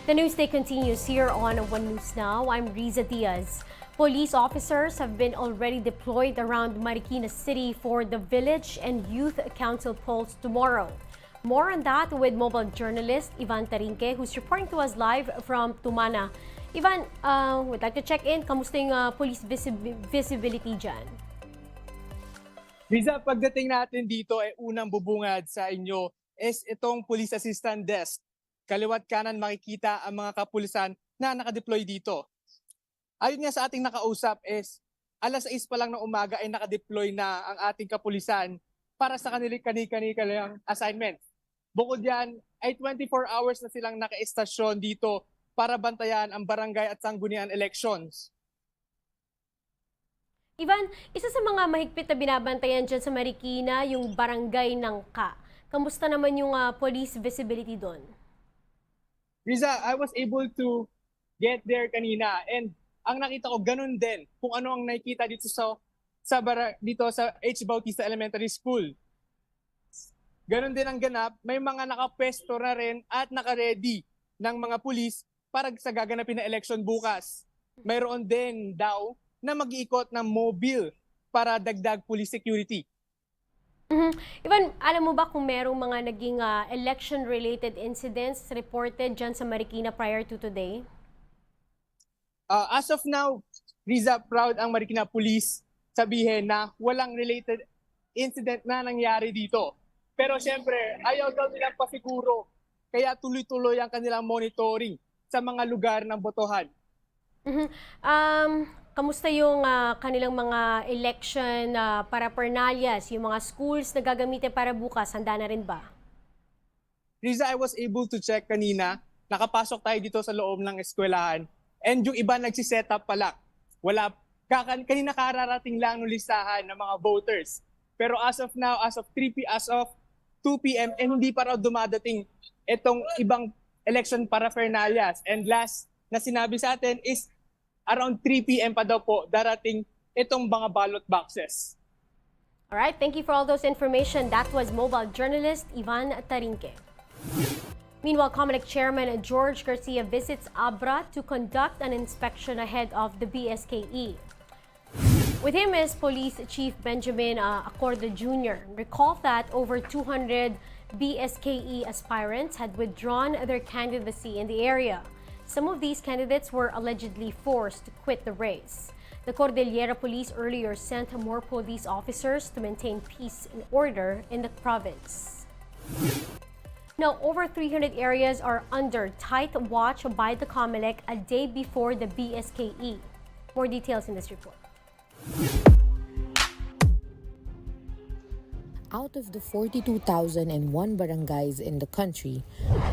The news day continues here on One News Now. I'm Riza Diaz. Police officers have been already deployed around Marikina City for the Village and Youth Council polls tomorrow. More on that with mobile journalist Ivan Tarinque, who's reporting to us live from Tumana. Ivan, would like to check in. Kamusta yung police visibility dyan? Riza, pagdating natin dito ay unang bubungad sa inyo is itong police assistant desk. Kaliwat kanan makikita ang mga kapulisan na nakadeploy dito. Ayon nga sa ating nakausap is alas 6 pa lang ng umaga ay nakadeploy na ang ating kapulisan para sa kanilang assignment. Bukod yan ay 24 hours na silang naka-estasyon dito para bantayan ang barangay at sanggunian elections. Ivan, isa sa mga mahigpit na binabantayan dyan sa Marikina, yung barangay ng Ka. Kamusta naman yung police visibility doon? Riza, I was able to get there kanina and ang nakita ko ganun din kung ano ang nakikita dito sa H. Bautista Elementary School. Ganun din ang ganap, may mga nakapwesto na rin at naka-ready ng mga pulis para sa gaganapin na election bukas. Mayroon din daw na mag-iikot ng mobile para dagdag police security. Ivan, alam mo ba kung merong mga naging election-related incidents reported dyan sa Marikina prior to today? As of now, Riza, proud ang Marikina Police sabihin na walang related incident na nangyari dito. Pero siyempre, ayaw daw nilang pasiguro. Kaya tuloy-tuloy ang kanilang monitoring sa mga lugar ng botohan. Kamusta yung kanilang mga election paraphernalias, yung mga schools na gagamitin para bukas, handa na rin ba? Riza, I was able to check kanina. Nakapasok tayo dito sa loob ng eskwelahan. And yung iba nagsiset up pala. Kanina kararating lang ng listahan ng mga voters. Pero as of now, as of 2 p.m. hindi pa raw dumadating itong ibang election paraphernalias. And last na sinabi sa atin is around 3 p.m. pa daw po darating itong mga ballot boxes. All right, thank you for all those information. That was mobile journalist Ivan Tarinque. Meanwhile, Comelec Chairman George Garcia visits Abra to conduct an inspection ahead of the BSKE. With him is Police Chief Benjamin Acorda Jr. Recall that over 200 BSKE aspirants had withdrawn their candidacy in the area. Some of these candidates were allegedly forced to quit the race. The Cordillera Police earlier sent more police officers to maintain peace and order in the province. Now, over 300 areas are under tight watch by the Comelec a day before the BSKE. More details in this report. Out of the 42,001 barangays in the country,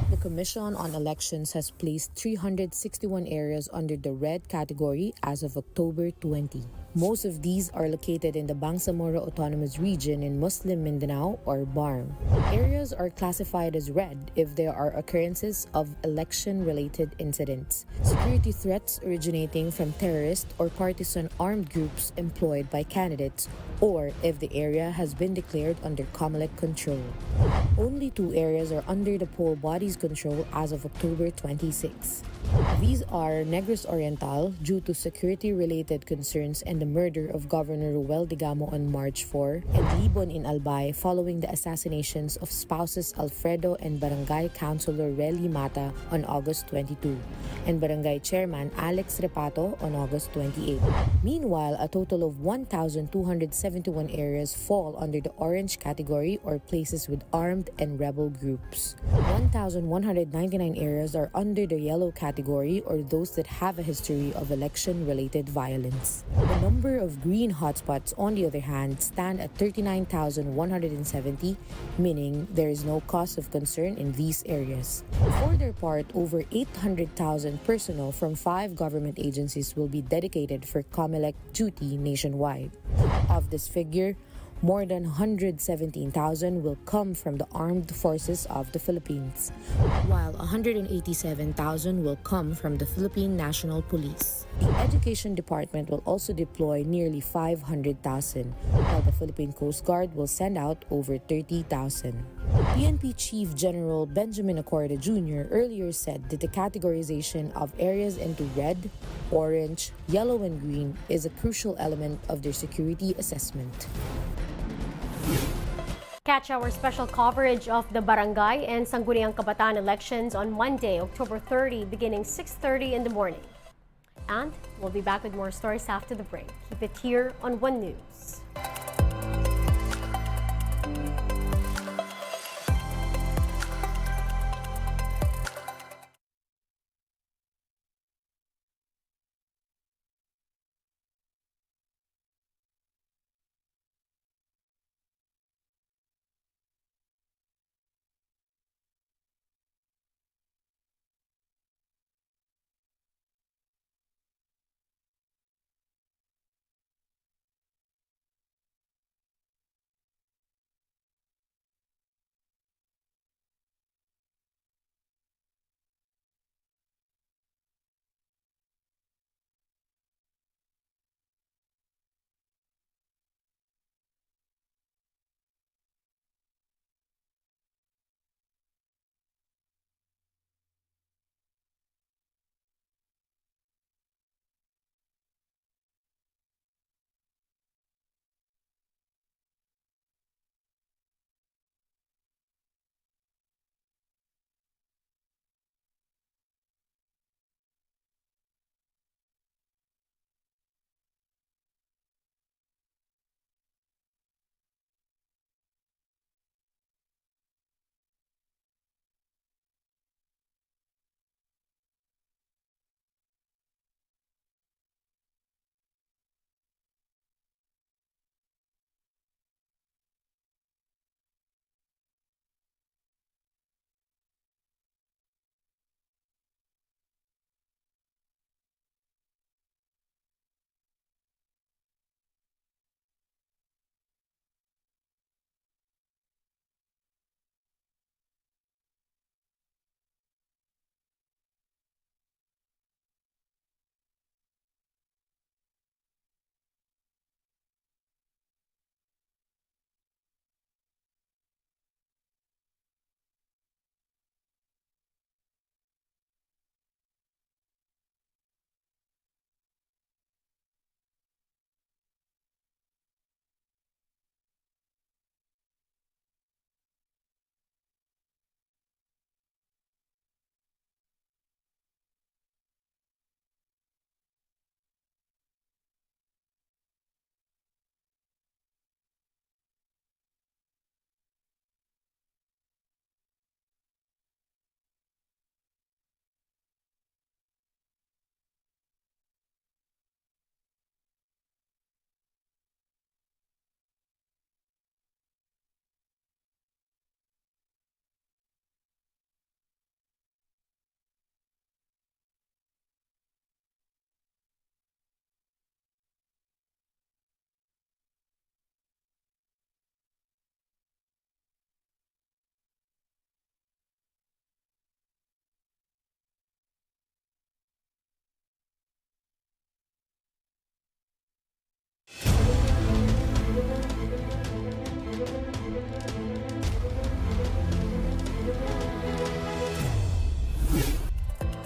the Commission on Elections has placed 361 areas under the red category as of October 20. Most of these are located in the Bangsamoro Autonomous Region in Muslim Mindanao or BARM. Areas are classified as red if there are occurrences of election-related incidents, security threats originating from terrorist or partisan armed groups employed by candidates, or if the area has been declared under Comelec control. Only 2 areas are under the poll body's control as of October 26. These are Negros Oriental due to security-related concerns and the murder of Governor Ruel Digamo on March 4, and Libon in Albay following the assassinations of spouses Alfredo and Barangay Councilor Relly Mata on August 22, and Barangay Chairman Alex Repato on August 28. Meanwhile, a total of 1,271 areas fall under the orange category or places with armed and rebel groups. 1,199 areas are under the yellow category or those that have a history of election-related violence. The number of green hotspots, on the other hand, stand at 39,170, meaning there is no cause of concern in these areas. For their part, over 800,000 personnel from 5 government agencies will be dedicated for Comelec duty nationwide. Of this figure, More than 117,000 will come from the armed forces of the Philippines, while 187,000 will come from the Philippine National Police. The Education Department will also deploy nearly 500,000, while the Philippine Coast Guard will send out over 30,000. PNP Chief General Benjamin Acorda Jr. earlier said that the categorization of areas into red, orange, yellow, and green is a crucial element of their security assessment. Catch our special coverage of the Barangay and Sangguniang Kabataan elections on Monday, October 30, beginning 6:30 in the morning. And we'll be back with more stories after the break. Keep it here on One News.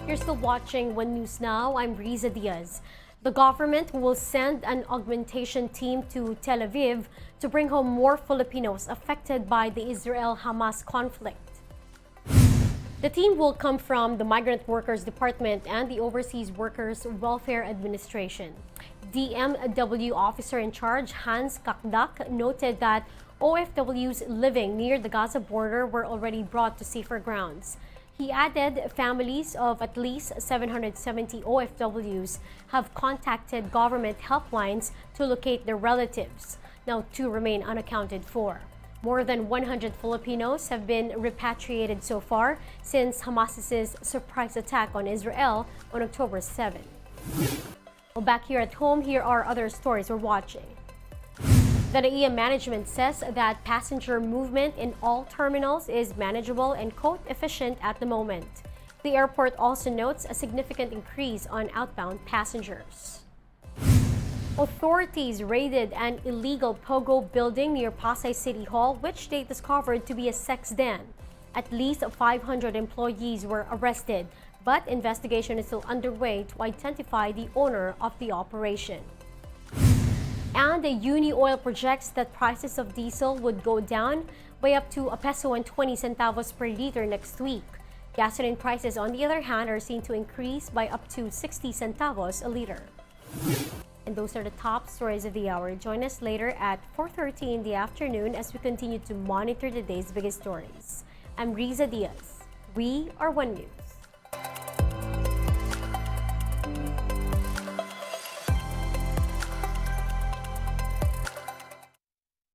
You're still watching One News Now. I'm Riza Diaz. The government will send an augmentation team to Tel Aviv to bring home more Filipinos affected by the Israel-Hamas conflict. The team will come from the Migrant Workers Department and the Overseas Workers Welfare Administration. DMW officer in charge Hans Kakdak noted that OFWs living near the Gaza border were already brought to safer grounds. He added families of at least 770 OFWs have contacted government helplines to locate their relatives. Now, 2 remain unaccounted for. More than 100 Filipinos have been repatriated so far since Hamas's surprise attack on Israel on October 7. Well, back here at home, here are other stories we're watching. The NAIA management says that passenger movement in all terminals is manageable and quote efficient at the moment. The airport also notes a significant increase on outbound passengers. Authorities raided an illegal pogo building near Pasay City Hall, which they discovered to be a sex den. At least 500 employees were arrested, but investigation is still underway to identify the owner of the operation. And the Uni Oil projects that prices of diesel would go down by up to ₱1.20 per liter next week. Gasoline prices, on the other hand, are seen to increase by up to 60 centavos a liter. And those are the top stories of the hour. Join us later at 4:30 in the afternoon as we continue to monitor the day's biggest stories. I'm Riza Diaz. We are One News.